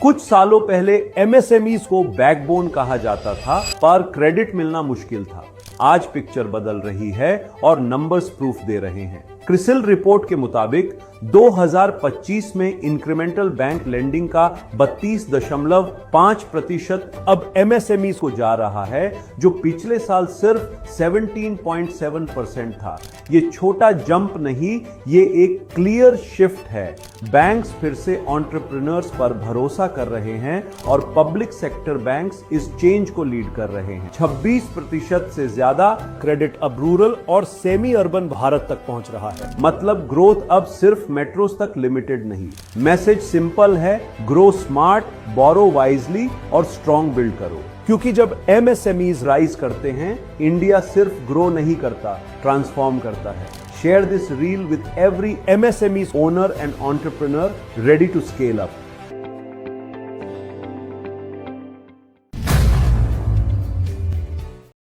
कुछ सालों पहले एमएसएमईज को बैकबोन कहा जाता था, पर क्रेडिट मिलना मुश्किल था। आज पिक्चर बदल रही है और नंबर्स प्रूफ दे रहे हैं। क्रिसिल रिपोर्ट के मुताबिक 2025 में इंक्रीमेंटल बैंक लेंडिंग का 32.5% अब एमएसएमईज को जा रहा है, जो पिछले साल सिर्फ 17.7% था। ये छोटा जंप नहीं, ये एक क्लियर शिफ्ट है। बैंक्स फिर से एंटरप्रेन्योर्स पर भरोसा कर रहे हैं और पब्लिक सेक्टर बैंक्स इस चेंज को लीड कर रहे हैं। 26% से ज्यादा क्रेडिट अब रूरल और सेमी अर्बन भारत तक पहुंच रहा है। मतलब ग्रोथ अब सिर्फ मेट्रोस तक लिमिटेड नहीं। मैसेज सिंपल है, ग्रो स्मार्ट, बोरो वाइजली और स्ट्रॉन्ग बिल्ड करो। क्योंकि जब एमएसएमईज राइज करते हैं, इंडिया सिर्फ ग्रो नहीं करता, ट्रांसफॉर्म करता है। Share this reel with every MSME owner and entrepreneur ready to scale up.